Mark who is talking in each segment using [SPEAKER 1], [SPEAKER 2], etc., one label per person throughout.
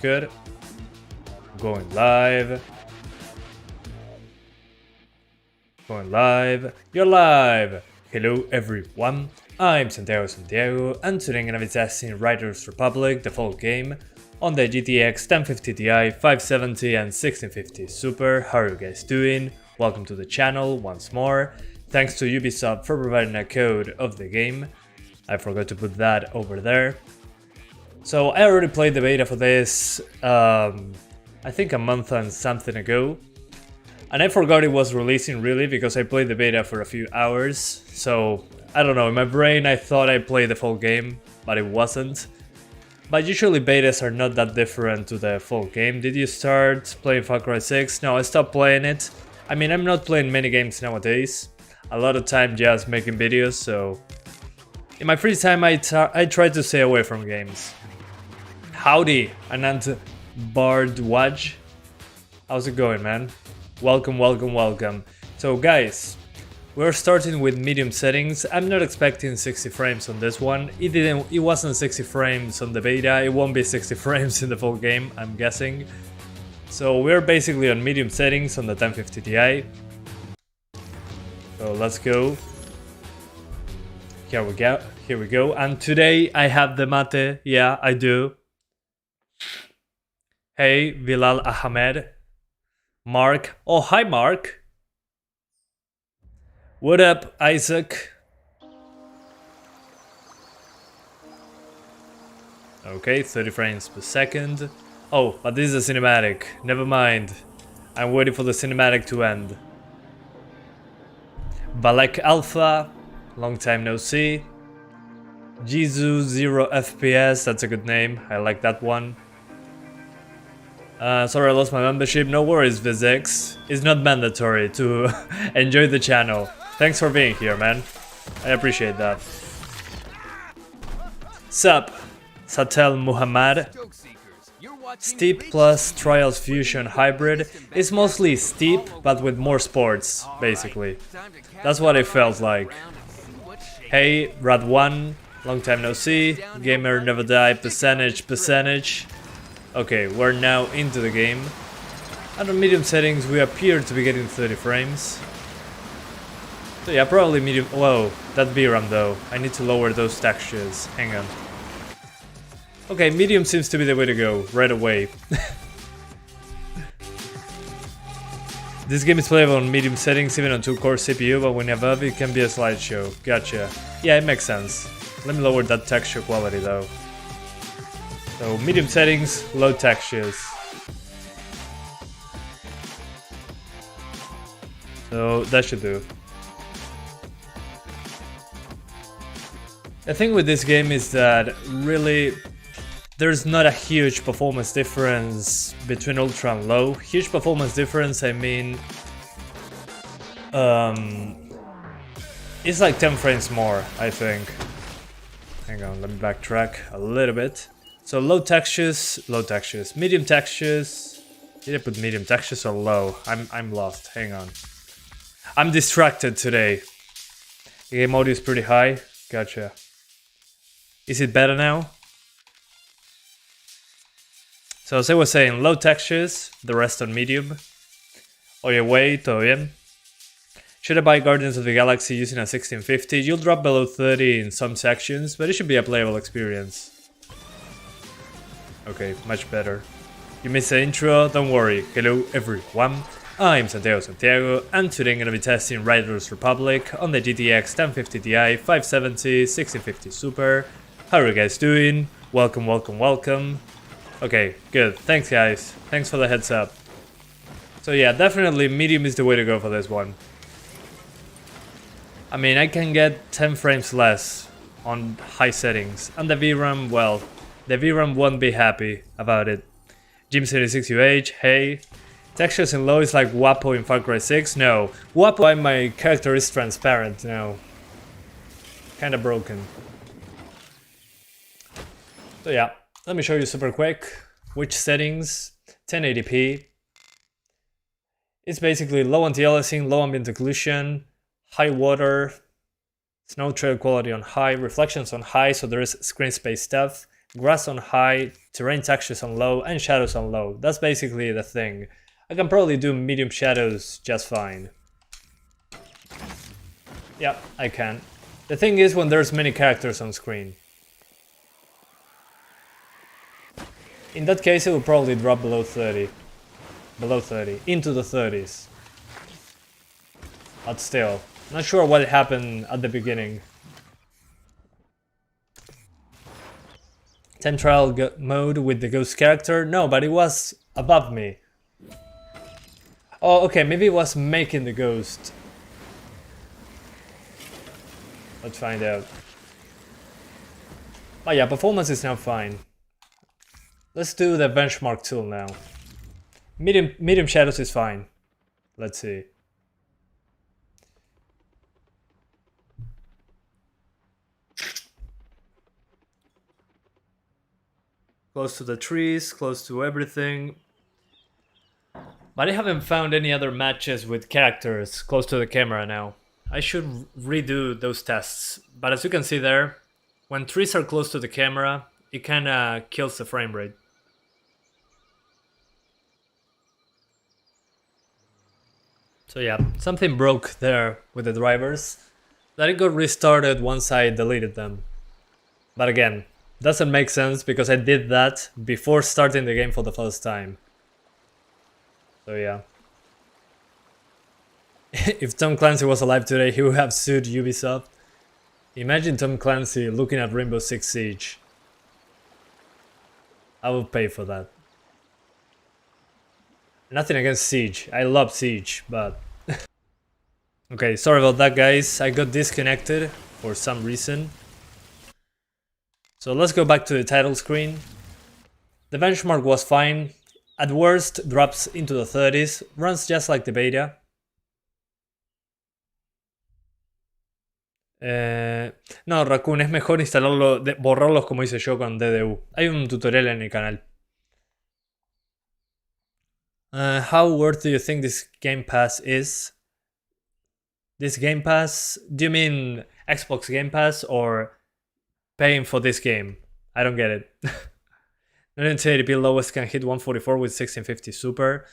[SPEAKER 1] Good. Going live. Going live. You're live! Hello everyone, I'm Santiago, and today I'm gonna be testing Riders Republic, the full game, on the GTX 1050 Ti, 570 and 1650 Super. How are you guys doing? Welcome to the channel once more. Thanks to Ubisoft for providing a code of the game. I forgot to put that over there. So I already played the beta for this, I think a month and something ago. And I forgot it was releasing really because I played the beta for a few hours. So I don't know, in my brain I thought I played the full game, but it wasn't. But usually betas are not that different to the full game. Did you start playing Far Cry 6? No, I stopped playing it. I mean, I'm not playing many games nowadays. A lot of time just making videos, so... In my free time I try to stay away from games. Howdy, Anant Bardwaj. How's it going, man? Welcome, welcome, welcome. So guys, we're starting with medium settings. I'm not expecting 60 frames on this one. It wasn't 60 frames on the beta. It won't be 60 frames in the full game, I'm guessing. So we're basically on medium settings on the 1050 Ti. So let's go. Here we go. Here we go. And today I have the mate. Yeah, I do. Hey, Bilal Ahmed. Mark. Oh, hi, Mark. What up, Isaac? Okay, 30 frames per second. Oh, but this is a cinematic. Never mind. I'm waiting for the cinematic to end. Balek Alpha. Long time no see. Jizu 0 FPS. That's a good name. I like that one. Sorry I lost my membership, no worries Vizix. It's not mandatory to enjoy the channel. Thanks for being here, man. I appreciate that. Sup, Satel Muhammad. Steep plus Trials Fusion Hybrid is mostly steep, but with more sports, basically. That's what it felt like. Hey, Rad1, long time no see. Gamer never die, percentage. Okay, we're now into the game. And on medium settings we appear to be getting 30 frames. So yeah, probably medium. Whoa, that VRAM though. I need to lower those textures. Hang on. Okay, medium seems to be the way to go, right away. This game is playable on medium settings, even on 2-core CPU, but when above it can be a slideshow. Gotcha. Yeah, it makes sense. Let me lower that texture quality though. So medium settings, low textures. So that should do. The thing with this game is that really there's not a huge performance difference between ultra and low. Huge performance difference, I mean, it's like 10 frames more, I think. Hang on, let me backtrack a little bit. So low textures, medium textures. Did I put medium textures or low? I'm lost. Hang on. I'm distracted today. The game audio is pretty high. Gotcha. Is it better now? So as I was saying, low textures, the rest on medium. Oye, wait, todo bien. Should I buy Guardians of the Galaxy using a 1650? You'll drop below 30 in some sections, but it should be a playable experience. Okay, much better. You missed the intro, don't worry. Hello everyone, I'm Santiago, and today I'm gonna be testing Riders Republic on the GTX 1050 Ti, 570, 1650 Super. How are you guys doing? Welcome, welcome, welcome. Okay, good. Thanks guys. Thanks for the heads up. So yeah, definitely medium is the way to go for this one. I mean, I can get 10 frames less on high settings, and the VRAM, well, the VRAM won't be happy about it. Jim76UH, hey. Textures in low is like Wapo in Far Cry 6? No. Wapo, why my character is transparent? No. Kinda broken. So yeah, let me show you super quick which settings. 1080p. It's basically low anti-aliasing, low ambient occlusion, high water, snow trail quality on high, reflections on high, so there is screen space stuff. grass on high, terrain textures on low, and shadows on low. That's basically the thing. I can probably do medium shadows just fine. Yeah, I can. The thing is when there's many characters on screen. In that case it will probably drop below 30. Below 30. Into the 30s. But still. Not sure what happened at the beginning. Time trial mode with the ghost character? No, but it was above me. Oh, okay, maybe it was making the ghost. Let's find out. Oh yeah, performance is now fine. Let's do the benchmark tool now. Medium shadows is fine. Let's see. Close to the trees, close to everything. But I haven't found any other matches with characters close to the camera now. I should redo those tests. But as you can see there, when trees are close to the camera, it kinda kills the frame rate. So yeah, something broke there with the drivers. That it got restarted once I deleted them. But again, doesn't make sense because I did that before starting the game for the first time. So yeah. If Tom Clancy was alive today, he would have sued Ubisoft. Imagine Tom Clancy looking at Rainbow Six Siege. I would pay for that. Nothing against Siege. I love Siege, but... Okay, sorry about that guys. I got disconnected for some reason. So let's go back to the title screen. The benchmark was fine. At worst, drops into the 30s. Runs just like the beta. No, Raccoon, es mejor instalarlo, borrarlos como hice yo con DDU. Hay un tutorial en el canal. How worth do you think this Game Pass is? This Game Pass? Do you mean Xbox Game Pass or paying for this game? I don't get it. 1980p lowest can hit 144 with 1650 Super.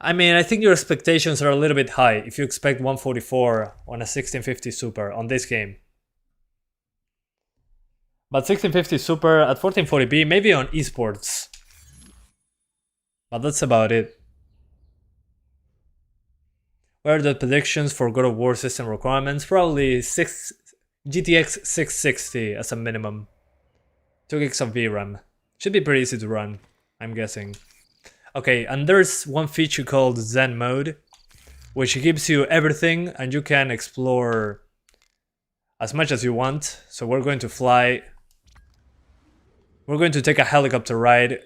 [SPEAKER 1] I mean, I think your expectations are a little bit high if you expect 144 on a 1650 Super on this game. But 1650 Super at 1440p, maybe on esports. But that's about it. What are the predictions for God of War system requirements? Probably GTX 660 as a minimum. 2 gigs of VRAM. Should be pretty easy to run, I'm guessing. Okay, and there's one feature called Zen mode, which gives you everything and you can explore as much as you want. So we're going to fly. We're going to take a helicopter ride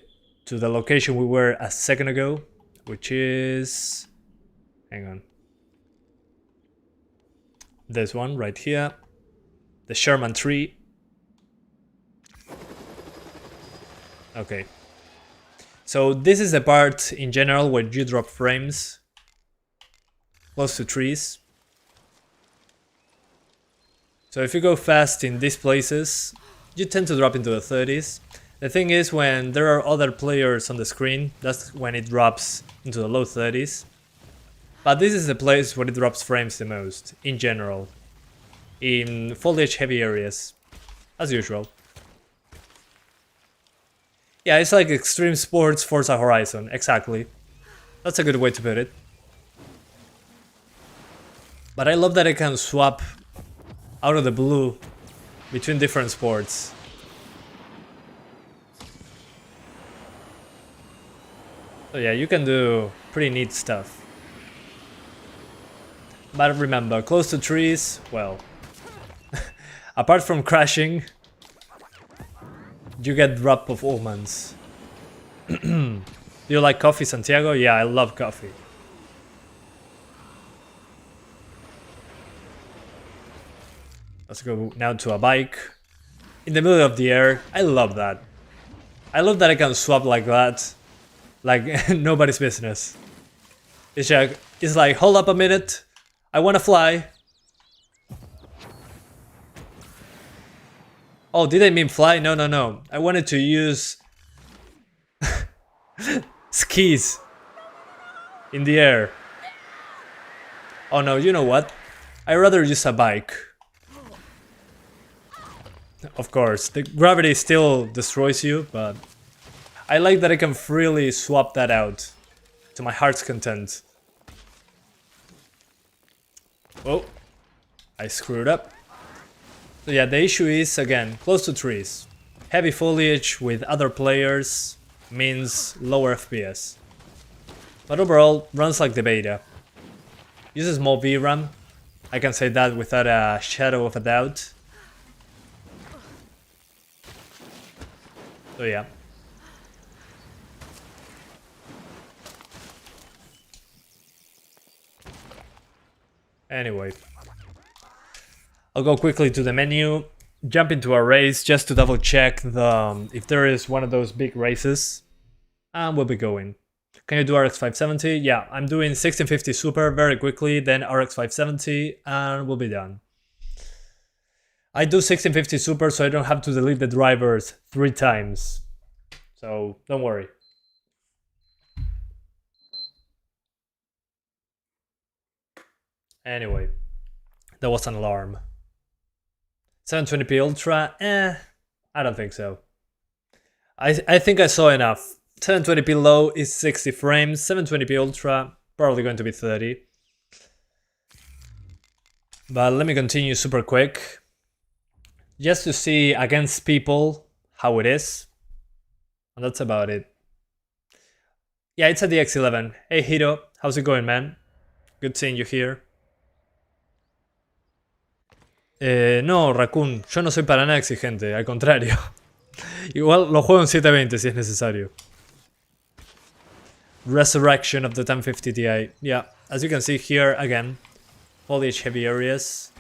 [SPEAKER 1] to the location we were a second ago, which is... Hang on. This one right here. The Sherman tree. Okay. So this is the part in general where you drop frames close to trees. So if you go fast in these places, you tend to drop into the 30s. The thing is, when there are other players on the screen, that's when it drops into the low 30s. But this is the place where it drops frames the most, in general. In foliage heavy areas, as usual. Yeah, it's like Extreme Sports Forza Horizon, exactly. That's a good way to put it. But I love that I can swap out of the blue between different sports. So yeah, you can do pretty neat stuff. But remember, close to trees, well... apart from crashing, you get drop of almonds. Do you like coffee, Santiago? Yeah, I love coffee. Let's go now to a bike. In the middle of the air. I love that. I love that I can swap like that. Like nobody's business. It's like, hold up a minute. I wanna fly. Oh, did I mean fly? No, no, no. I wanted to use skis in the air. Oh no, you know what? I'd rather use a bike. Of course, the gravity still destroys you, but I like that I can freely swap that out to my heart's content. Oh, I screwed up. So yeah, the issue is, again, close to trees. Heavy foliage with other players means lower FPS. But overall, runs like the beta. Uses more VRAM. I can say that without a shadow of a doubt. So yeah. Anyway. I'll go quickly to the menu, jump into a race just to double check if there is one of those big races, and we'll be going. Can you do RX 570? Yeah, I'm doing 1650 Super very quickly, then RX 570, and we'll be done. I do 1650 Super so I don't have to delete the drivers 3 times, so don't worry. Anyway, that was an alarm. 720p Ultra, I don't think so. I think I saw enough. 720p low is 60 frames, 720p Ultra probably going to be 30. But let me continue super quick, just to see against people how it is. And that's about it. Yeah, it's a DX11. Hey Hito, how's it going, man? Good seeing you here. No, Raccoon, yo no soy para nada exigente, al contrario. Igual lo juego en 720 si es necesario. Resurrection of the 1050 Ti. Yeah, as you can see here, again, foliage heavy areas.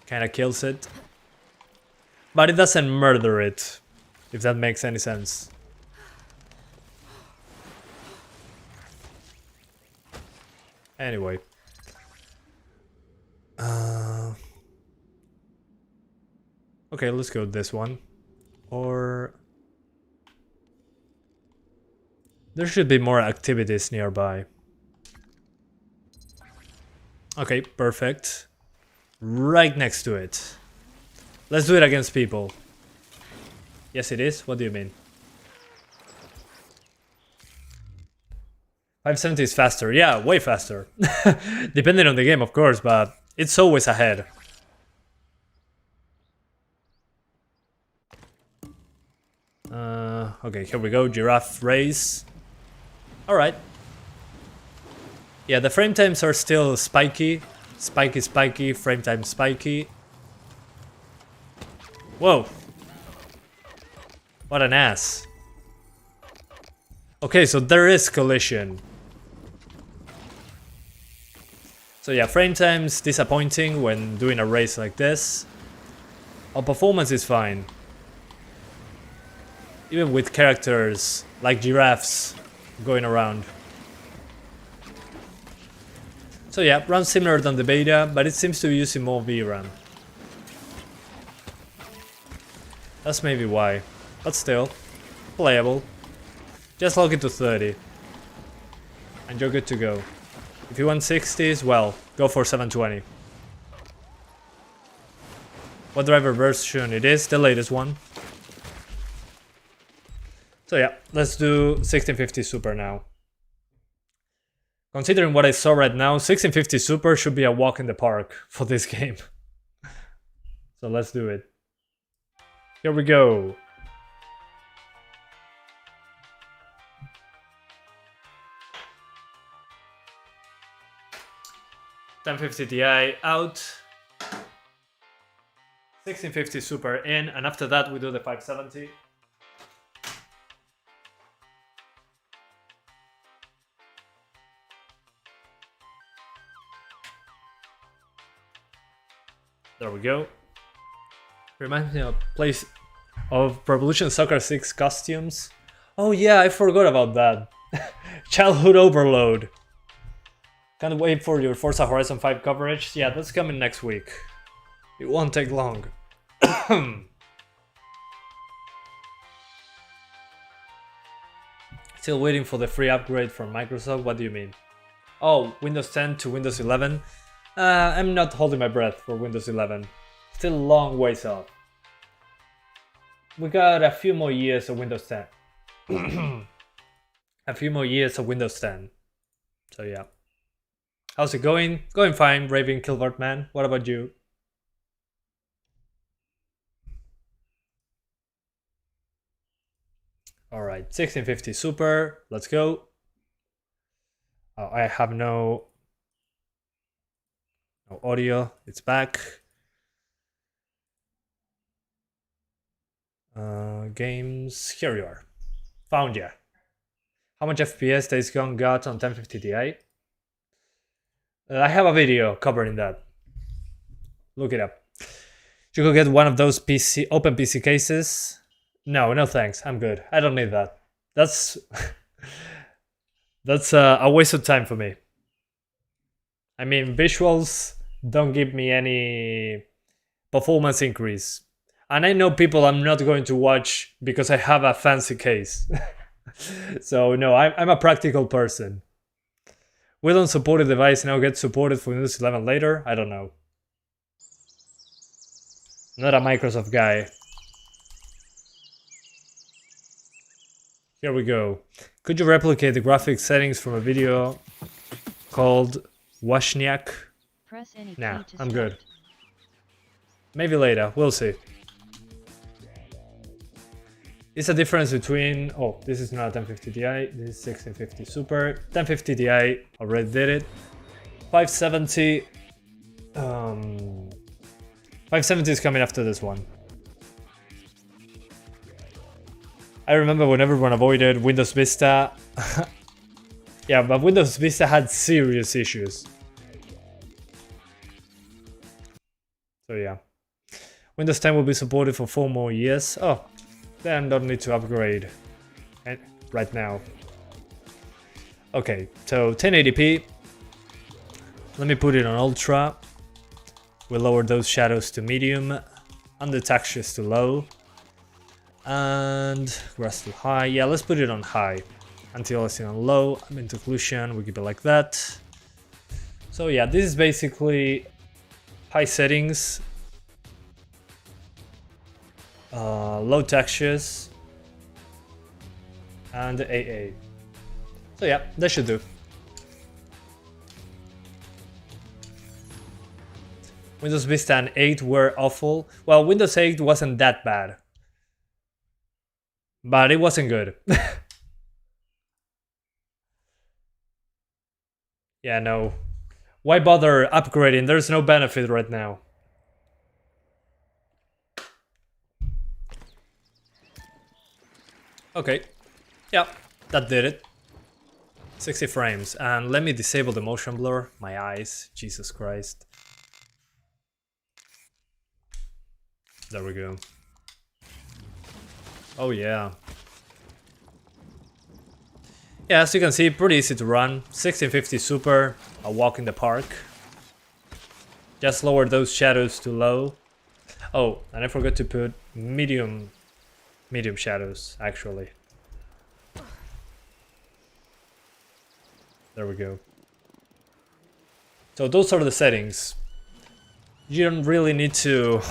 [SPEAKER 1] Kinda kills it. But it doesn't murder it, if that makes any sense. Anyway. Okay, let's go with this one. Or... there should be more activities nearby. Okay, perfect. Right next to it. Let's do it against people. Yes, it is? What do you mean? 570 is faster. Yeah, way faster. Depending on the game, of course, but it's always ahead. Okay, here we go. Giraffe race. Alright. Yeah, the frame times are still spiky. Spiky, frame time spiky. Whoa. What an ass. Okay, so there is collision. So yeah, frame time's disappointing when doing a race like this. Our performance is fine. Even with characters like giraffes going around. So yeah, runs similar than the beta, but it seems to be using more VRAM. That's maybe why. But still, playable. Just log it to 30. And you're good to go. If you want 60s, well, go for 720. What driver version it is? The latest one. So yeah, let's do 1650 Super now. Considering what I saw right now, 1650 Super should be a walk in the park for this game. So let's do it. Here we go. $1050 Ti out. 1650 Super in, and after that we do the 570. There we go. Reminds me of place of Revolution Soccer 6 costumes. Oh yeah, I forgot about that. Childhood overload. Can't wait for your Forza Horizon 5 coverage. Yeah, that's coming next week. It won't take long. Still waiting for the free upgrade from Microsoft. What do you mean? Oh, Windows 10 to Windows 11. I'm not holding my breath for Windows 11. Still a long ways off. We got a few more years of Windows 10. A few more years of Windows 10. So yeah. How's it going? Going fine, Raven Kilbart man. What about you? Alright, 1650 Super. Let's go. I have no audio. It's back. Games. Here you are. Found ya. How much FPS Days Gone got on 1050 Ti? I have a video covering that. Look it up. You could get one of those open PC cases. No thanks. I'm good. I don't need that. That's a waste of time for me. I mean, visuals don't give me any performance increase. And I know people I'm not going to watch because I have a fancy case. So no, I'm a practical person. Will unsupported device now get supported for Windows 11 later? I don't know. Not a Microsoft guy. Here we go. Could you replicate the graphics settings from a video called Washniak? Nah, I'm good. Maybe later, we'll see. It's a difference between... Oh, this is not a 1050 Ti, this is 1650 Super. 1050 Ti already did it. 570... 570 is coming after this one. I remember when everyone avoided Windows Vista. Yeah, but Windows Vista had serious issues. So yeah. Windows 10 will be supported for 4 more years. Oh, then don't need to upgrade right now. Okay, so 1080p. Let me put it on Ultra. We'll lower those shadows to medium and the textures to low. And grass to high. Yeah, let's put it on high. Anti-aliasing on low. Ambient occlusion, we keep it like that. So yeah, this is basically high settings. Low textures. And AA. So yeah, that should do. Windows Vista and 8 were awful. Well, Windows 8 wasn't that bad. But it wasn't good. Yeah, no. Why bother upgrading? There's no benefit right now. Okay. Yeah, that did it. 60 frames. And let me disable the motion blur. My eyes. Jesus Christ. There we go. Oh yeah. Yeah, as you can see, pretty easy to run. 1650 Super, a walk in the park. Just lower those shadows to low. Oh, and I forgot to put medium shadows, actually. There we go. So those are the settings. You don't really need to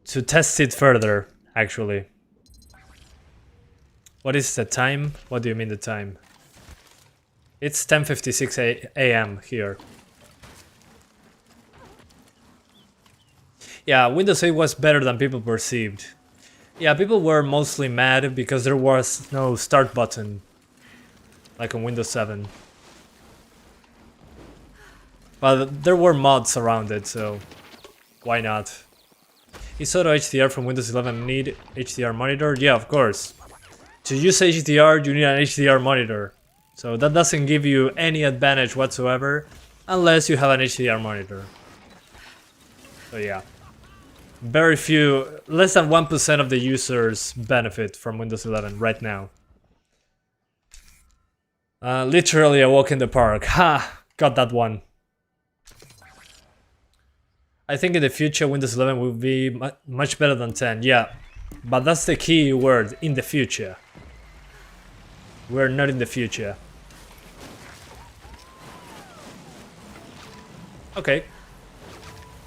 [SPEAKER 1] test it further, actually. What is the time? What do you mean the time? It's 10:56 a.m. here. Yeah, Windows 8 was better than people perceived. Yeah, people were mostly mad because there was no start button, like on Windows 7. But there were mods around it, so why not? Is Auto HDR from Windows 11 need HDR monitor? Yeah, of course. To use HDR, you need an HDR monitor. So that doesn't give you any advantage whatsoever, unless you have an HDR monitor. So yeah. Very few, less than 1% of the users benefit from Windows 11 right now. Literally a walk in the park. Ha! Got that one. I think in the future Windows 11 will be much better than 10, yeah. But that's the key word, in the future. We're not in the future. Okay.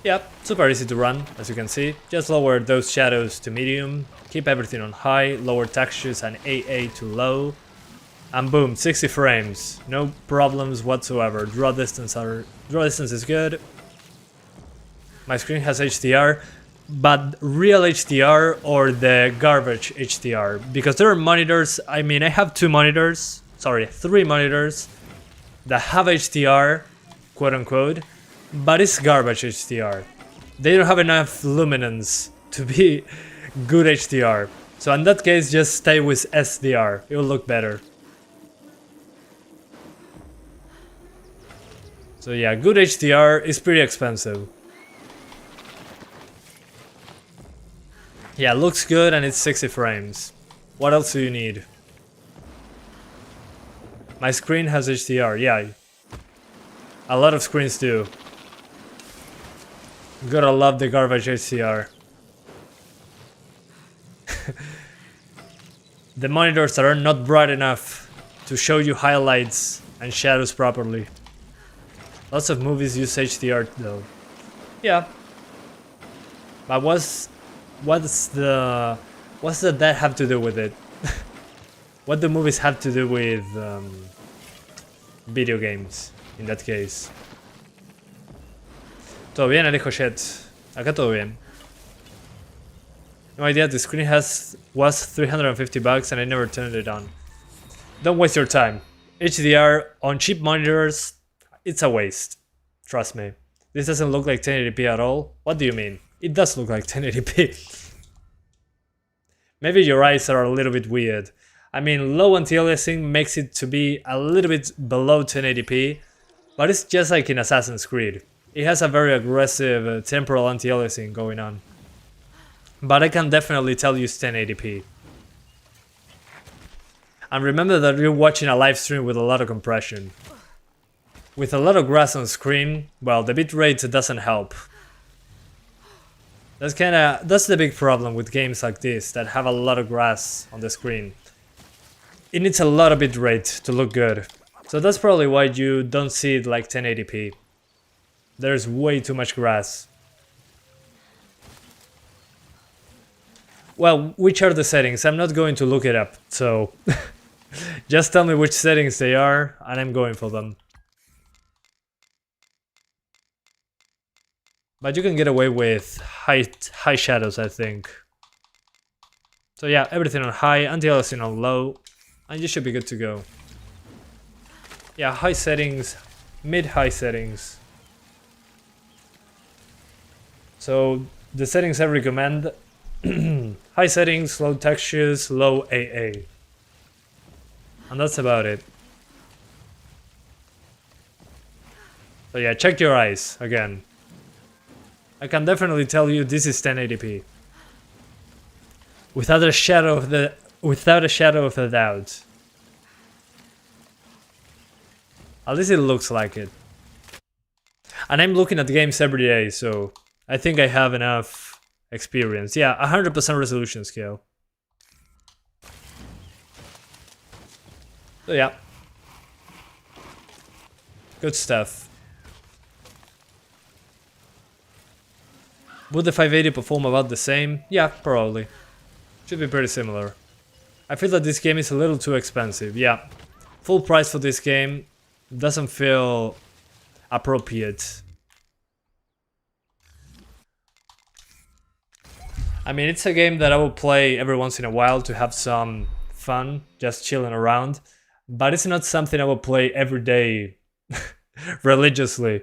[SPEAKER 1] Yep, super easy to run, as you can see. Just lower those shadows to medium, keep everything on high, lower textures and AA to low, and boom, 60 frames. No problems whatsoever. Draw distance is good. My screen has HDR, but real HDR or the garbage HDR, because there are monitors. I mean, I have three monitors that have HDR, quote unquote, but it's garbage HDR. They don't have enough luminance to be good HDR. So in that case, just stay with SDR. It will look better. So yeah, good HDR is pretty expensive. Yeah, looks good and it's 60 frames. What else do you need? My screen has HDR, yeah. A lot of screens do. Gotta love the garbage HDR. The monitors that are not bright enough to show you highlights and shadows properly. Lots of movies use HDR though. Yeah. But what's that have to do with it? What do movies have to do with video games in that case? Todo bien, Alejo Shet. Acá todo bien. No idea, the screen was $350 and I never turned it on. Don't waste your time. HDR on cheap monitors, it's a waste. Trust me. This doesn't look like 1080p at all. What do you mean? It does look like 1080p. Maybe your eyes are a little bit weird. I mean, low anti-aliasing makes it to be a little bit below 1080p, but it's just like in Assassin's Creed. It has a very aggressive temporal anti-aliasing going on. But I can definitely tell you it's 1080p. And remember that you're watching a live stream with a lot of compression. With a lot of grass on screen, well, the bitrate doesn't help. That's the big problem with games like this that have a lot of grass on the screen. It needs a lot of bitrate to look good. So that's probably why you don't see it like 1080p. There's way too much grass. Well, which are the settings? I'm not going to look it up, so just tell me which settings they are and I'm going for them. But you can get away with high shadows, I think. So yeah, everything on high, anti-aliasing on low, and you should be good to go. Yeah, high settings, mid-high settings. So the settings I recommend: high settings, low textures, low AA. And that's about it. So yeah, check your eyes again. I can definitely tell you this is 1080p. Without a shadow of a doubt. At least it looks like it. And I'm looking at games every day, so I think I have enough experience. Yeah, 100% resolution scale. So yeah. Good stuff. Would the 580 perform about the same? Yeah, probably. Should be pretty similar. I feel that this game is a little too expensive, yeah. Full price for this game doesn't feel appropriate. I mean, it's a game that I will play every once in a while to have some fun, just chilling around. But it's not something I will play every day religiously.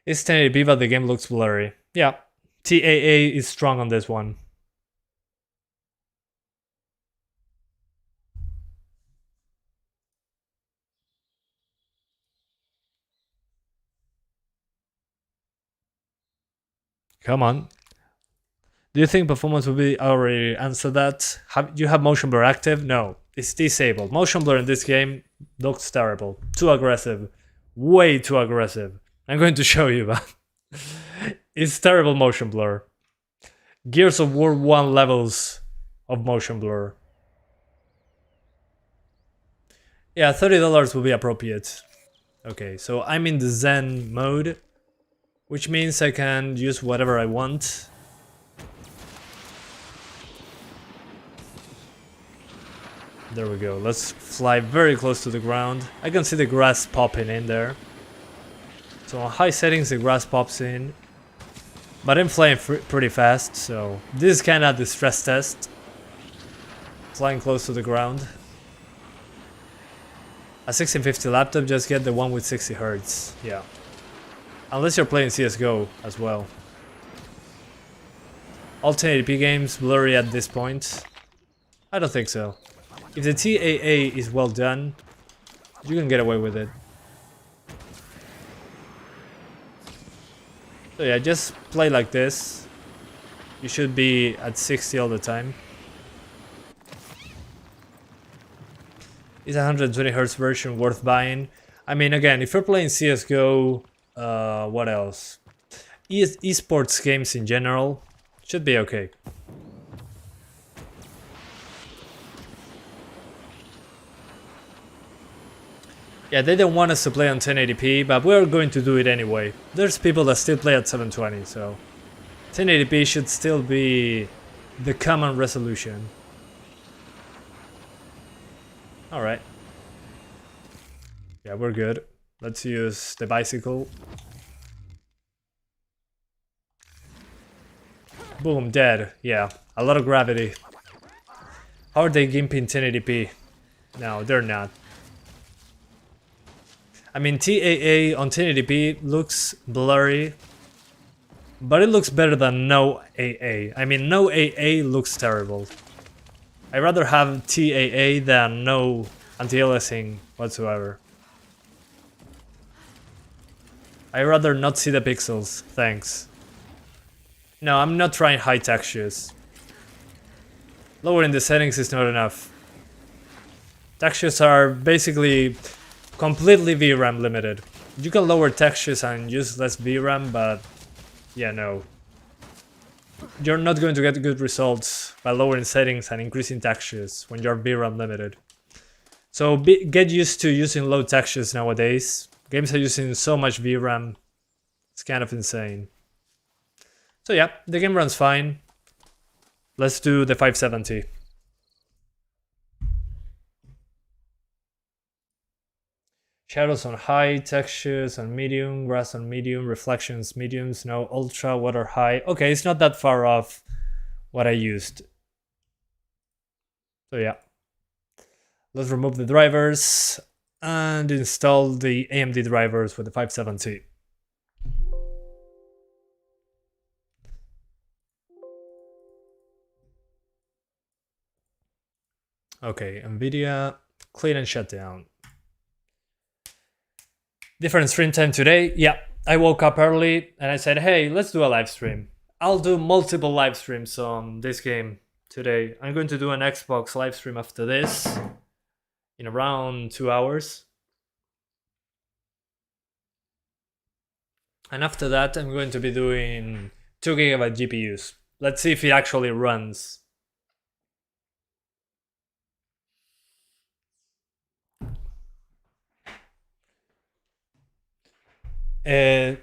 [SPEAKER 1] It's 1080p, but the game looks blurry. Yeah, TAA is strong on this one. Come on. Do you think performance will be? I already answered that. You have motion blur active? No, it's disabled. Motion blur in this game looks terrible. Too aggressive. way too aggressive. I'm going to show you that. It's terrible motion blur. Gears of War 1 levels of motion blur. Yeah, $30 will be appropriate. Okay, so I'm in the Zen mode, which means I can use whatever I want. There we go. Let's fly very close to the ground. I can see the grass popping in there. So on high settings, the grass pops in. But I'm flying pretty fast, so this is kind of the stress test. Flying close to the ground. A 1650 laptop, just get the one with 60 Hz. Yeah. Unless you're playing CSGO as well. All 1080p games blurry at this point. I don't think so. If the TAA is well done, you can get away with it. So yeah, just play like this. You should be at 60 all the time. Is a 120 Hz version worth buying? I mean, again, if you're playing CSGO, what else? Esports games in general should be okay. Yeah, they don't want us to play on 1080p, but we're going to do it anyway. There's people that still play at 720, so 1080p should still be the common resolution. Alright. Yeah, we're good. Let's use the bicycle. Boom, dead. Yeah, a lot of gravity. How are they gimping 1080p? No, they're not. I mean, TAA on 1080p looks blurry, but it looks better than no AA. I mean, no AA looks terrible. I'd rather have TAA than no anti-aliasing whatsoever. I'd rather not see the pixels, thanks. No, I'm not trying high textures. Lowering the settings is not enough. Textures are basically completely VRAM limited. You can lower textures and use less VRAM, but yeah, no. You're not going to get good results by lowering settings and increasing textures when you're VRAM limited. So get used to using low textures nowadays. Games are using so much VRAM, it's kind of insane. So yeah, the game runs fine. Let's do the 570. Shadows on high, textures on medium, grass on medium, reflections medium, snow ultra, water high. Okay, it's not that far off what I used. So yeah. Let's remove the drivers and install the AMD drivers with the 570. Okay, NVIDIA, clean and shut down. Different stream time today. Yeah, I woke up early and I said, hey, let's do a live stream. I'll do multiple live streams on this game today. I'm going to do an Xbox live stream after this in around 2 hours. And after that, I'm going to be doing 2 GB GPUs. Let's see if it actually runs.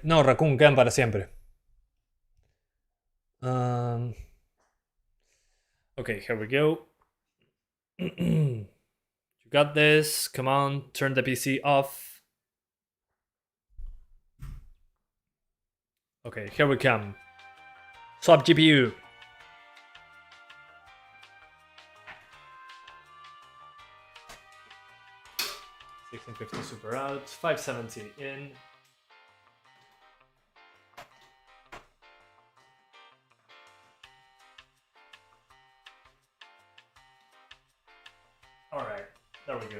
[SPEAKER 1] No, Raccoon, quedan para siempre. Okay, here we go. You got this. Come on, turn the PC off. Okay, here we come. Swap GPU. $1650 super out, 570 in. Alright, there we go.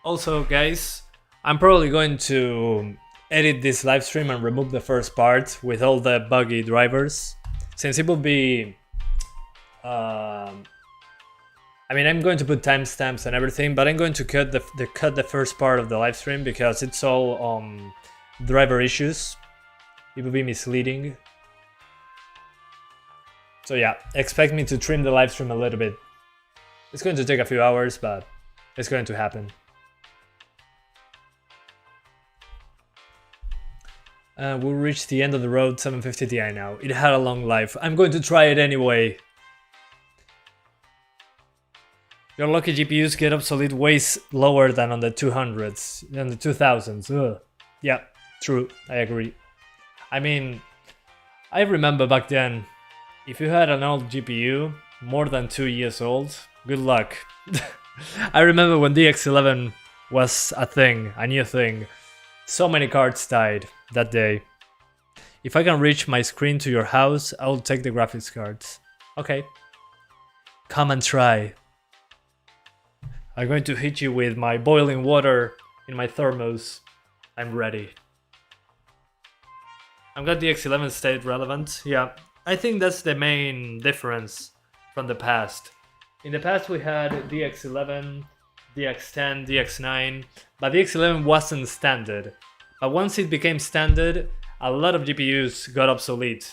[SPEAKER 1] Also, guys, I'm probably going to edit this live stream and remove the first part with all the buggy drivers, since it will be I mean, I'm going to put timestamps and everything, but I'm going to cut the first part of the live stream because it's all driver issues. It would be misleading. So yeah, expect me to trim the live stream a little bit. It's going to take a few hours, but it's going to happen. We'll reach the end of the road, 750 Ti now. It had a long life. I'm going to try it anyway. Your lucky GPUs get obsolete way lower than on the 200s, than the 2000s. Ugh. Yeah, true, I agree. I mean, I remember back then, if you had an old GPU, more than 2 years old, good luck. I remember when DX11 was a thing, a new thing. So many cards died that day. If I can reach my screen to your house, I'll take the graphics cards. Okay. Come and try. I'm going to hit you with my boiling water in my thermos. I'm ready. I'm glad DX11 stayed relevant. Yeah, I think that's the main difference from the past. In the past we had DX11, DX10, DX9, but DX11 wasn't standard. But once it became standard, a lot of GPUs got obsolete.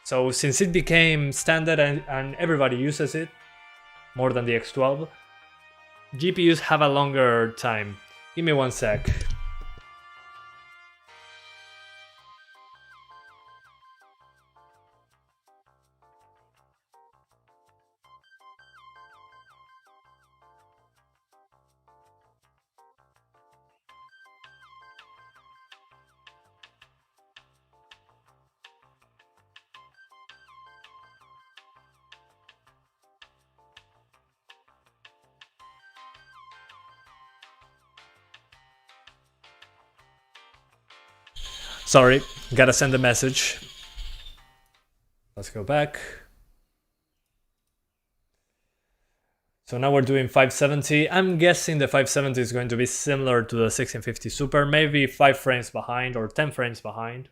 [SPEAKER 1] So since it became standard and everybody uses it, more than DX12, GPUs have a longer time. Give me 1 sec. Sorry, gotta send a message. Let's go back. So now we're doing 570. I'm guessing the 570 is going to be similar to the 1650 Super, maybe 5 frames behind or 10 frames behind.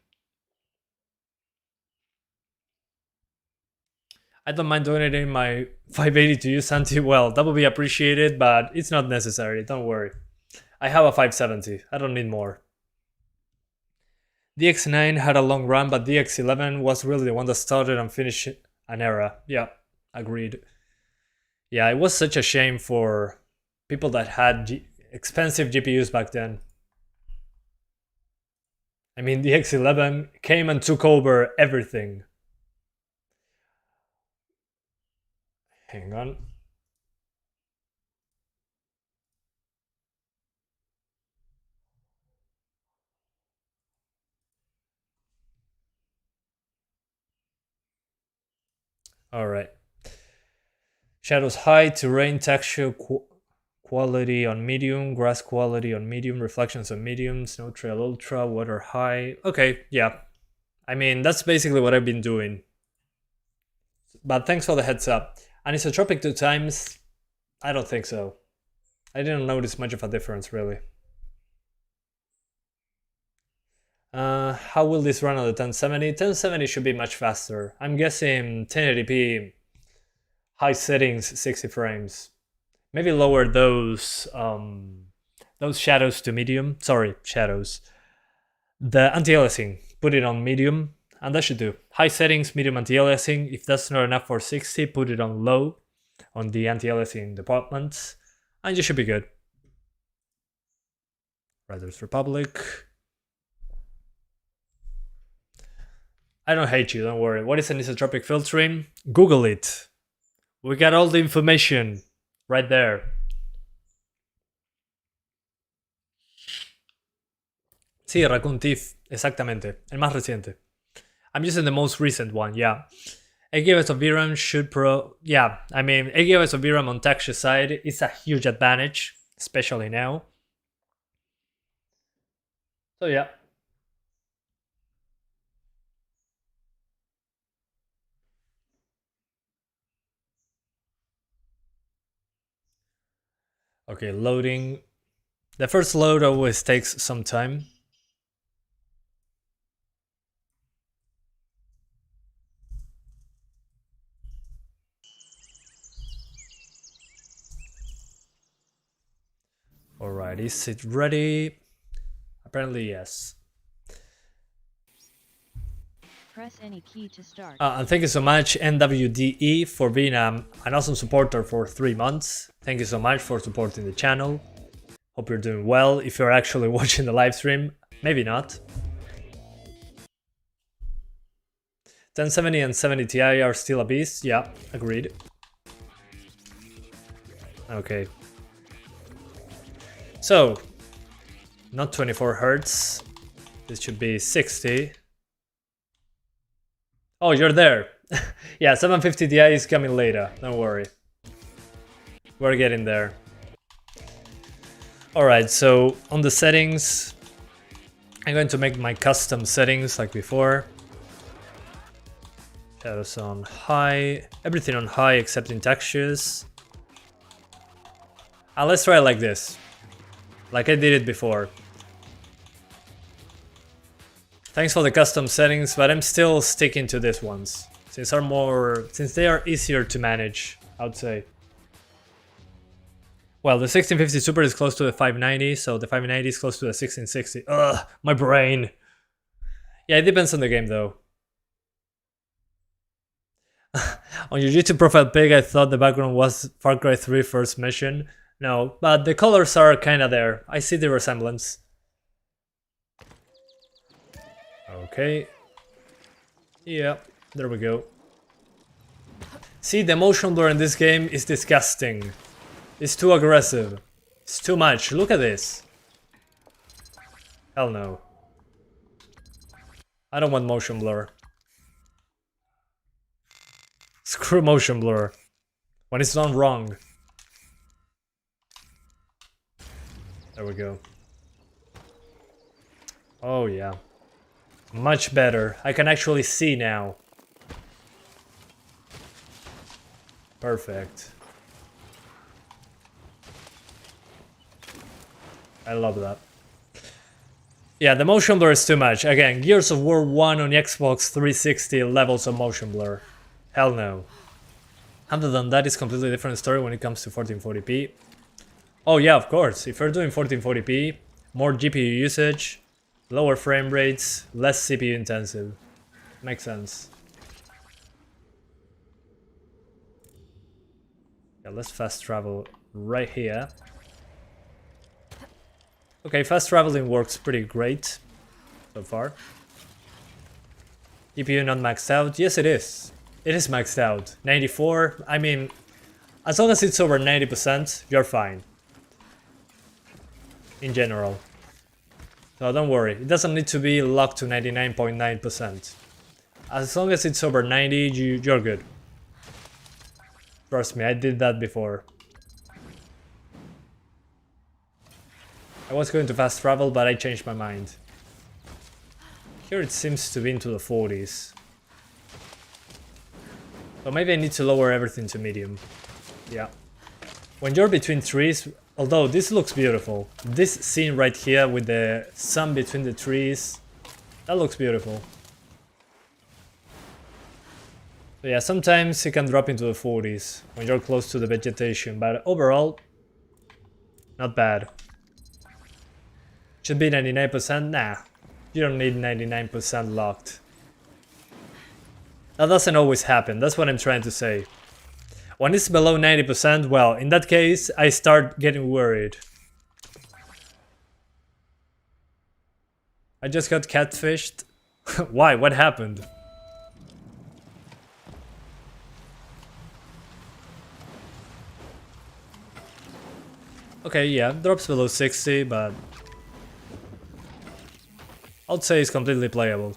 [SPEAKER 1] I don't mind donating my 580 to you, Santi. Well, that would be appreciated, but it's not necessary, don't worry. I have a 570, I don't need more. DX9 had a long run, but DX11 was really the one that started and finished an era. Yeah, agreed. Yeah, it was such a shame for people that had expensive GPUs back then. I mean, DX11 came and took over everything. Hang on. All right. Shadows high, terrain texture quality on medium, grass quality on medium, reflections on medium, snow trail ultra, water high. Okay, yeah. I mean, that's basically what I've been doing. But thanks for the heads up. Anisotropic 2 times? I don't think so. I didn't notice much of a difference, really. How will this run on the 1070? 1070 should be much faster. I'm guessing 1080p, high settings, 60 frames. Maybe lower those shadows to medium. Sorry, shadows. The anti-aliasing, put it on medium, and that should do. High settings, medium anti-aliasing. If that's not enough for 60, put it on low on the anti-aliasing department, and you should be good. Riders Republic. I don't hate you, don't worry. What is anisotropic filtering? Google it. We got all the information right there. Sí, Raccoon Thief, exactamente. El más reciente. I'm using the most recent one, yeah. 8 GB of VRAM should yeah, I mean, 8 GB of VRAM on texture side is a huge advantage, especially now. So yeah. Okay, loading. The first load always takes some time. Alright, is it ready? Apparently yes.
[SPEAKER 2] Press any key to start.
[SPEAKER 1] And thank you so much NWDE for being an awesome supporter for 3 months. Thank you so much for supporting the channel. Hope you're doing well if you're actually watching the live stream. Maybe not. 1070 and 70 Ti are still a beast. Yeah, agreed. Okay. So, not 24 Hz. This should be 60. Oh, you're there. Yeah, 750 Ti is coming later. Don't worry. We're getting there. Alright, so on the settings, I'm going to make my custom settings like before. Shadows on high, everything on high except in textures. And let's try it like this, like I did it before. Thanks for the custom settings, but I'm still sticking to these ones, since they are easier to manage, I would say. Well, the 1650 Super is close to the 590, so the 590 is close to the 1660. Ugh, my brain. Yeah, it depends on the game though. On your YouTube profile pic, I thought the background was Far Cry 3 first mission. No, but the colors are kinda there. I see the resemblance. Okay. Yeah, there we go. See, the motion blur in this game is disgusting. It's too aggressive. It's too much. Look at this. Hell no. I don't want motion blur. Screw motion blur. When it's done wrong. There we go. Oh yeah. Much better. I can actually see now. Perfect. I love that. Yeah, the motion blur is too much. Again, Gears of War 1 on Xbox 360 levels of motion blur. Hell no. Other than that, it's completely different story when it comes to 1440p. Oh yeah, of course. If you're doing 1440p, more GPU usage, lower frame rates, less CPU intensive. Makes sense. Yeah, let's fast travel right here. Okay, fast traveling works pretty great so far. GPU not maxed out? Yes, it is. It is maxed out. 94, I mean, as long as it's over 90%, you're fine. In general. So don't worry, it doesn't need to be locked to 99.9%. As long as it's over 90, you're good. Trust me, I did that before. I was going to fast travel, but I changed my mind. Here it seems to be into the 40s. So maybe I need to lower everything to medium. Yeah. When you're between trees, although this looks beautiful. This scene right here with the sun between the trees, that looks beautiful. So yeah, sometimes it can drop into the 40s when you're close to the vegetation, but overall, not bad. Should be 99%? Nah, you don't need 99% locked. That doesn't always happen, that's what I'm trying to say. When it's below 90%, well, in that case, I start getting worried. I just got catfished. Why? What happened? Okay, yeah, drops below 60, but I'd say it's completely playable.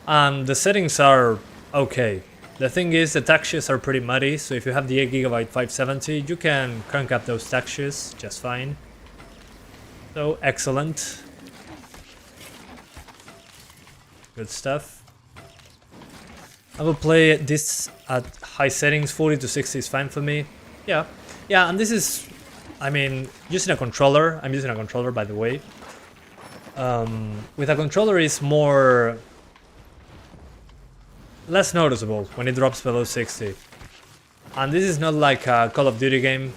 [SPEAKER 1] The settings are okay. The thing is, the textures are pretty muddy, so if you have the 8GB 570, you can crank up those textures just fine. So, excellent. Good stuff. I will play this at high settings, 40 to 60 is fine for me. Yeah, and this is, I mean, using a controller. I'm using a controller, by the way. With a controller is less noticeable when it drops below 60. And this is not like a Call of Duty game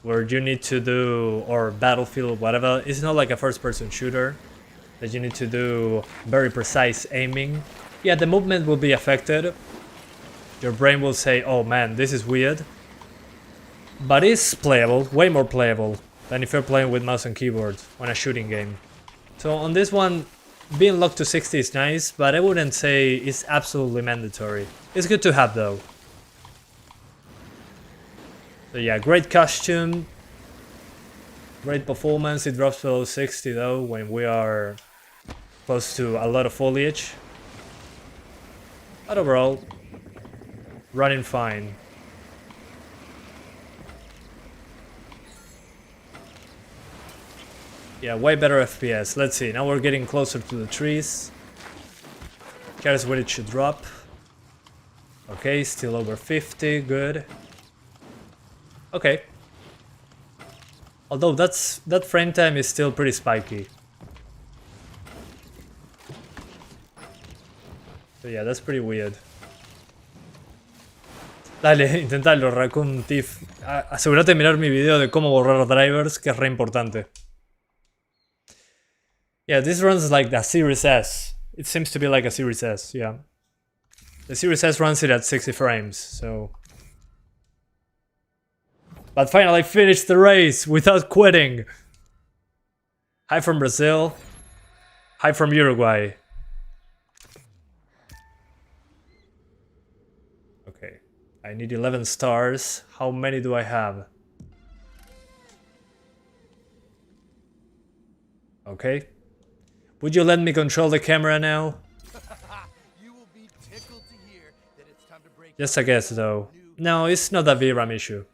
[SPEAKER 1] where you need to do, or Battlefield, whatever. It's not like a first-person shooter that you need to do very precise aiming. Yeah, the movement will be affected. Your brain will say, oh man, this is weird. But it's playable, way more playable than if you're playing with mouse and keyboard on a shooting game. So on this one, being locked to 60 is nice, but I wouldn't say it's absolutely mandatory. It's good to have though. So yeah, great costume, great performance. It drops below 60 though when we are close to a lot of foliage. But overall, running fine. Yeah, way better FPS. Let's see, now we're getting closer to the trees. Here's where it should drop. Okay, still over 50, good. Okay. Although that frame time is still pretty spiky. So yeah, that's pretty weird. Dale, intentalo, Raccoon Thief. Asegúrate de mirar mi video de cómo borrar drivers, que es re importante. Yeah, this runs like the Series S. It seems to be like a Series S, yeah. The Series S runs it at 60 frames, so... But finally I finished the race without quitting! Hi from Brazil. Hi from Uruguay. Okay, I need 11 stars. How many do I have? Okay. Would you let me control the camera now? Just a guess though. No, it's not a VRAM issue.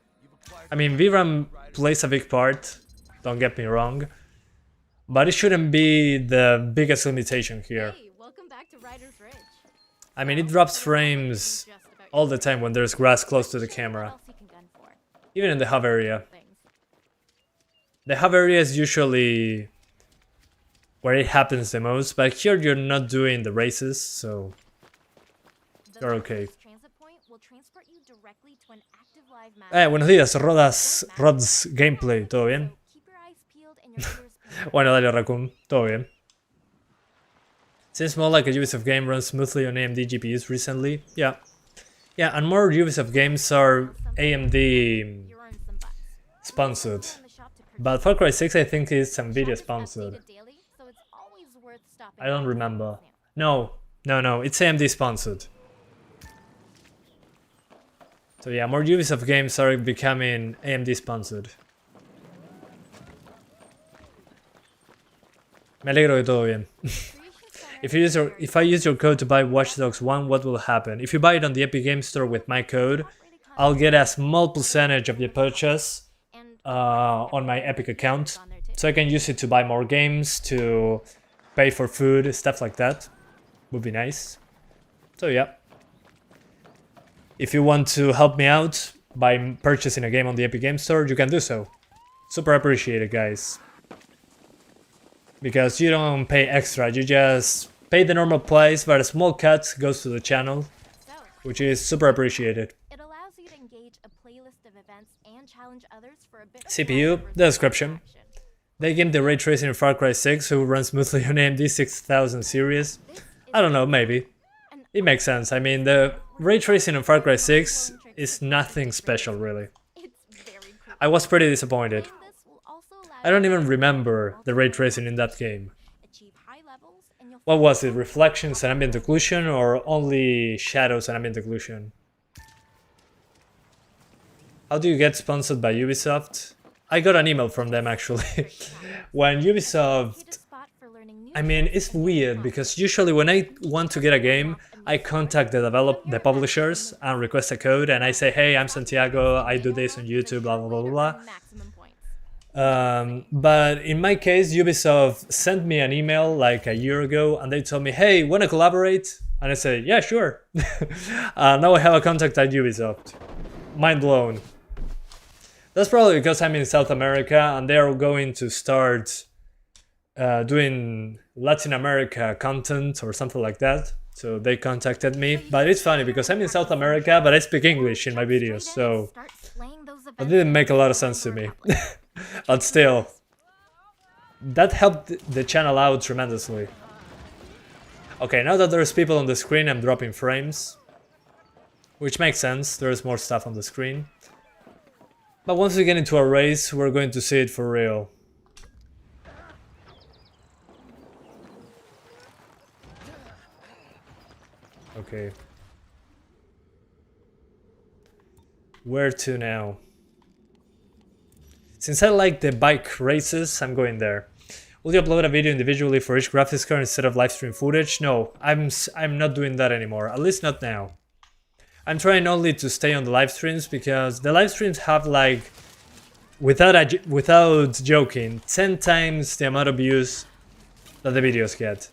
[SPEAKER 1] I mean, VRAM plays a big part, don't get me wrong, but it shouldn't be the biggest limitation here.
[SPEAKER 3] Hey, welcome back to Riders Ridge.
[SPEAKER 1] I mean, it drops frames all the time when there's grass close to the camera, even in the hub area. The hub area is usually where it happens the most, but here you're not doing the races, so you're okay. Buenos días, Rods Gameplay, ¿todo bien? Bueno, dale, Raccoon, todo bien. Seems more like a Ubisoft game runs smoothly on AMD GPUs recently. Yeah. Yeah, and more Ubisoft games are AMD sponsored. But Far Cry 6 I think is NVIDIA sponsored. I don't remember. No, it's AMD sponsored. So yeah, more Ubisoft games are becoming AMD sponsored. Me alegro de todo bien. If I use your code to buy Watch Dogs 1, what will happen? If you buy it on the Epic Games Store with my code, I'll get a small percentage of the purchase on my Epic account. So I can use it to buy more games, to pay for food, stuff like that. Would be nice. So yeah. If you want to help me out by purchasing a game on the Epic Games Store, you can do so. Super appreciate it, guys. Because you don't pay extra, you just pay the normal price, but a small cut goes to the channel, which is super appreciated. CPU, the description. They game the ray tracing in Far Cry 6, who runs smoothly on AMD 6000 series. I don't know, maybe. It makes sense. I mean, the ray tracing in Far Cry 6 is nothing special, really. I was pretty disappointed. I don't even remember the ray tracing in that game. What was it? Reflections and ambient occlusion, or only shadows and ambient occlusion? How do you get sponsored by Ubisoft? I got an email from them actually. When Ubisoft... I mean, it's weird because usually when I want to get a game, I contact the publishers and request a code, and I say, hey, I'm Santiago, I do this on YouTube, blah blah blah blah. But in my case, Ubisoft sent me an email like a year ago, and they told me, hey, wanna collaborate? And I said, yeah, sure. Now I have a contact at Ubisoft. Mind blown. That's probably because I'm in South America and they're going to start doing Latin America content or something like that. So they contacted me. But it's funny because I'm in South America, but I speak English in my videos, so That didn't make a lot of sense to me. But still, that helped the channel out tremendously. Okay, now that there's people on the screen, I'm dropping frames. Which makes sense, there's more stuff on the screen. But once we get into a race, we're going to see it for real. Okay. Where to now? Since I like the bike races, I'm going there. Will you upload a video individually for each graphics card instead of live stream footage? No, I'm not doing that anymore, at least not now. I'm trying only to stay on the live streams because the live streams have like, without joking, 10 times the amount of views that the videos get.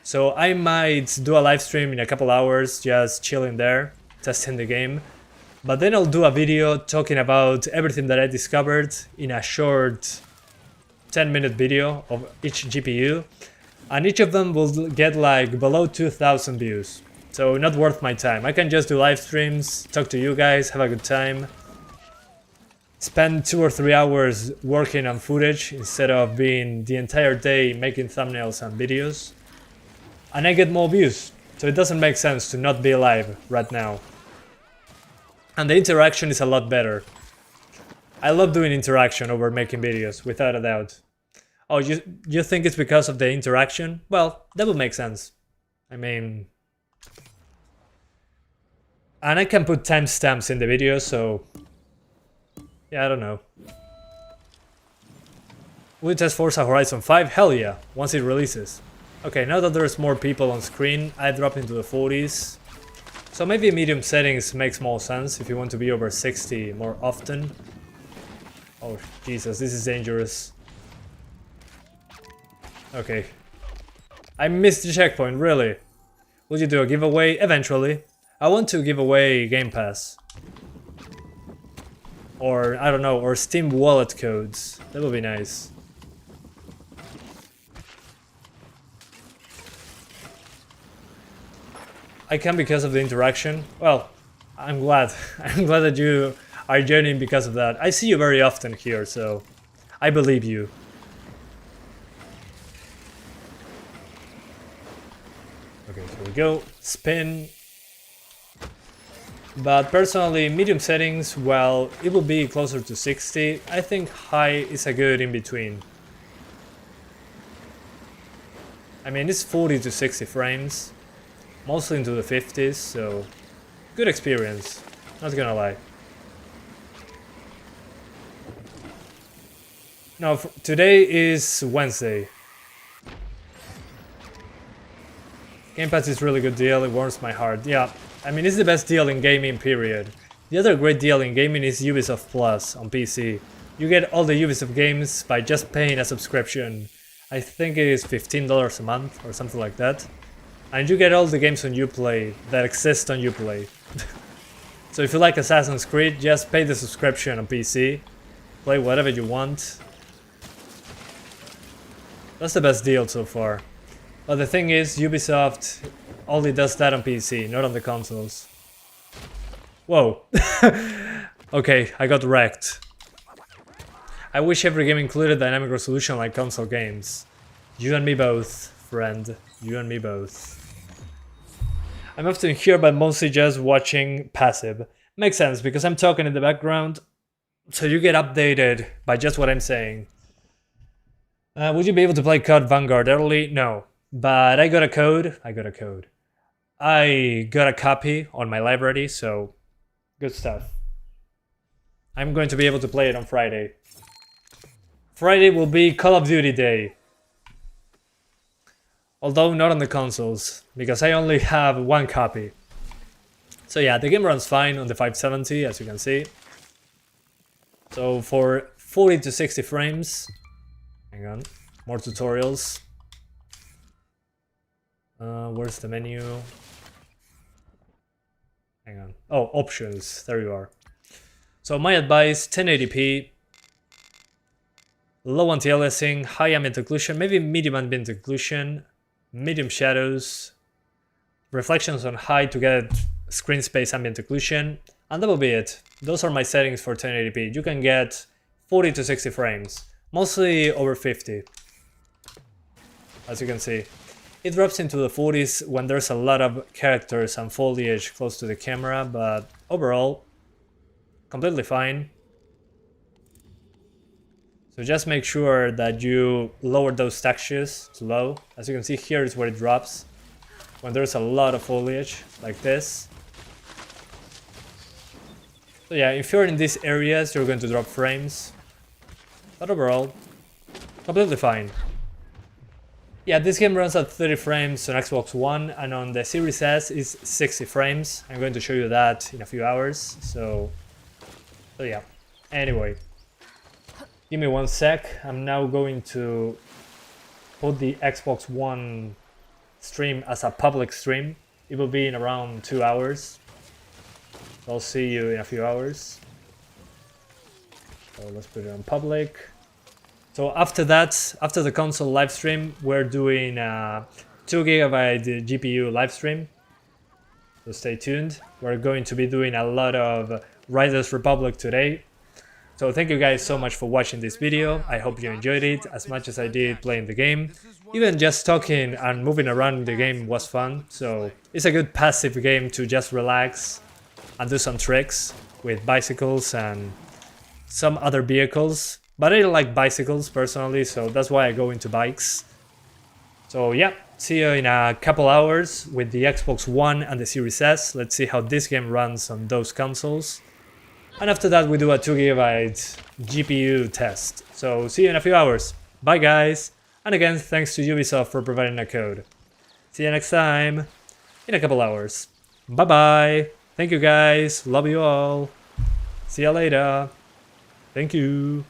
[SPEAKER 1] So I might do a live stream in a couple hours, just chilling there, testing the game. But then I'll do a video talking about everything that I discovered in a short 10-minute video of each GPU. And each of them will get like below 2,000 views. So not worth my time. I can just do live streams, talk to you guys, have a good time. Spend 2 or 3 hours working on footage instead of being the entire day making thumbnails and videos. And I get more views. So it doesn't make sense to not be live right now. And the interaction is a lot better. I love doing interaction over making videos, without a doubt. Oh, you think it's because of the interaction? Well, that would make sense. I mean... And I can put timestamps in the video, so... Yeah, I don't know. Will you test Forza Horizon 5? Hell yeah, once it releases. Okay, now that there's more people on screen, I drop into the 40s. So maybe medium settings makes more sense if you want to be over 60 more often. Oh Jesus, this is dangerous. Okay. I missed the checkpoint, really? Will you do a giveaway? Eventually. I want to give away Game Pass. Or, I don't know, or Steam wallet codes. That would be nice. I can because of the interaction. Well, I'm glad. I'm glad that you are joining because of that. I see you very often here, so I believe you. Okay, here we go. Spin. But personally, medium settings, well, it will be closer to 60. I think high is a good in-between. I mean, it's 40 to 60 frames. Mostly into the 50s, so good experience, not gonna lie. Now, today is Wednesday. Gamepad is really good deal, it warms my heart. Yeah, I mean, it's the best deal in gaming, period. The other great deal in gaming is Ubisoft Plus on PC. You get all the Ubisoft games by just paying a subscription. I think it is $15 a month or something like that. And you get all the games on Uplay that exist on Uplay. So if you like Assassin's Creed, just pay the subscription on PC. Play whatever you want. That's the best deal so far. But the thing is, Ubisoft only does that on PC, not on the consoles. Whoa. Okay, I got wrecked. I wish every game included dynamic resolution like console games. You and me both, friend. You and me both. I'm often here but mostly just watching passive. Makes sense because I'm talking in the background, so you get updated by just what I'm saying. Would you be able to play COD Vanguard early? No. But I got a code. I got a copy on my library, so good stuff. I'm going to be able to play it on Friday. Friday will be Call of Duty Day. Although not on the consoles, because I only have one copy. So yeah, the game runs fine on the 570, as you can see. So for 40 to 60 frames... Hang on, more tutorials. Where's the menu? Hang on. Oh, options, there you are. So my advice, 1080p. Low anti-aliasing, high ambient occlusion, maybe medium ambient occlusion. Medium shadows, reflections on high to get screen space ambient occlusion, and that will be it. Those are my settings for 1080p. You can get 40 to 60 frames, mostly over 50, as you can see. It drops into the 40s when there's a lot of characters and foliage close to the camera, but overall, completely fine. So just make sure that you lower those textures to low. As you can see, here is where it drops, when there's a lot of foliage, like this. So yeah, if you're in these areas, you're going to drop frames. But overall, completely fine. Yeah, this game runs at 30 frames on Xbox One, and on the Series S is 60 frames. I'm going to show you that in a few hours, so yeah. Anyway, give me one sec. I'm now going to put the Xbox One stream as a public stream. It will be in around 2 hours. I'll see you in a few hours. So let's put it on public. So after that, after the console live stream, we're doing a 2GB GPU live stream. So stay tuned. We're going to be doing a lot of Riders Republic today. So thank you guys so much for watching this video. I hope you enjoyed it as much as I did playing the game. Even just talking and moving around the game was fun. So it's a good passive game to just relax and do some tricks with bicycles and some other vehicles. But I like bicycles personally, so that's why I go into bikes. So yeah, see you in a couple hours with the Xbox One and the Series S. Let's see how this game runs on those consoles. And after that we do a 2GB GPU test. So see you in a few hours. Bye guys! And again, thanks to Ubisoft for providing a code. See you next time, in a couple hours. Bye bye! Thank you guys, love you all. See you later. Thank you.